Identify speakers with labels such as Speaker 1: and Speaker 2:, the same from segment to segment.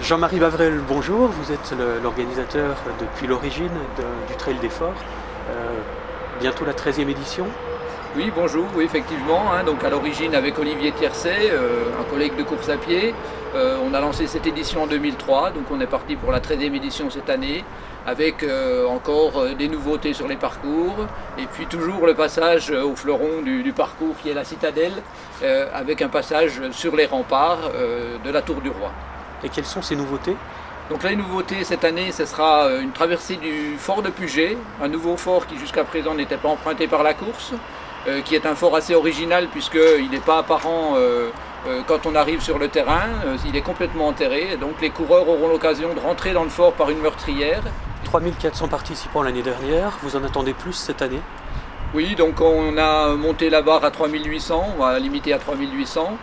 Speaker 1: Jean-Marie Bavrel, bonjour. Vous êtes l'organisateur depuis l'origine du Trail des Forts. Bientôt la 13e édition.
Speaker 2: Oui, bonjour, oui, effectivement. Donc à l'origine avec Olivier Tiercet, un collègue de course à pied, on a lancé cette édition en 2003, donc on est parti pour la 13e édition cette année, avec encore des nouveautés sur les parcours, et puis toujours le passage au fleuron du parcours qui est la citadelle, avec un passage sur les remparts de la Tour du Roi.
Speaker 1: Et quelles sont ces nouveautés?
Speaker 2: Donc les nouveautés cette année, ce sera une traversée du fort de Puget, un nouveau fort qui jusqu'à présent n'était pas emprunté par la course, qui est un fort assez original puisqu'il n'est pas apparent quand on arrive sur le terrain, il est complètement enterré, et donc les coureurs auront l'occasion de rentrer dans le fort par une meurtrière.
Speaker 1: 3400 participants l'année dernière, vous en attendez plus cette année?
Speaker 2: Oui, donc on a monté la barre à 3800, on va limiter à 3800.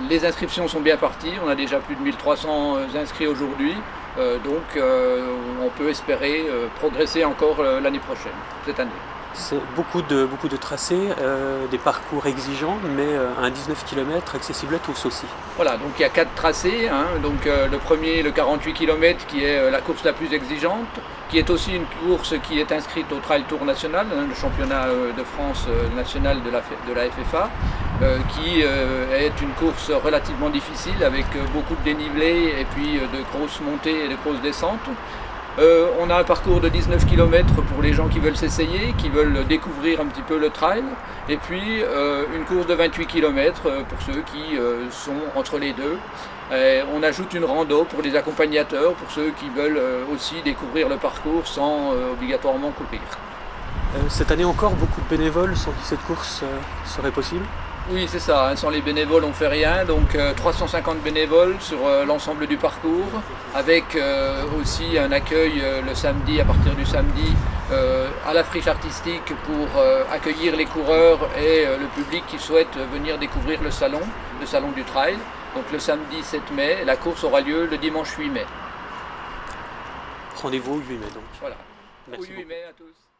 Speaker 2: Les inscriptions sont bien parties, on a déjà plus de 1300 inscrits aujourd'hui, donc on peut espérer progresser encore l'année prochaine, cette année.
Speaker 1: C'est beaucoup de tracés, des parcours exigeants, mais un 19 km accessible à tous aussi.
Speaker 2: Voilà, donc il y a 4 tracés, donc le premier, le 48 km, qui est la course la plus exigeante, qui est aussi une course qui est inscrite au Trail Tour National, le championnat de France national de la FFA, qui est une course relativement difficile avec beaucoup de dénivelé et puis de grosses montées et de grosses descentes. On a un parcours de 19 km pour les gens qui veulent s'essayer, qui veulent découvrir un petit peu le trail, et puis une course de 28 km pour ceux qui sont entre les deux. On ajoute une rando pour les accompagnateurs, pour ceux qui veulent aussi découvrir le parcours sans obligatoirement courir.
Speaker 1: Cette année encore, beaucoup de bénévoles sans qui cette course serait possible?
Speaker 2: Oui, c'est ça, sans les bénévoles on ne fait rien, donc 350 bénévoles sur l'ensemble du parcours, avec aussi un accueil le samedi, à partir du samedi, à la friche artistique pour accueillir les coureurs et le public qui souhaite venir découvrir le salon du trail. Donc le samedi 7 mai, la course aura lieu le dimanche 8 mai.
Speaker 1: Rendez-vous au 8 mai donc.
Speaker 2: Voilà,
Speaker 1: Merci
Speaker 2: au 8 mai à tous.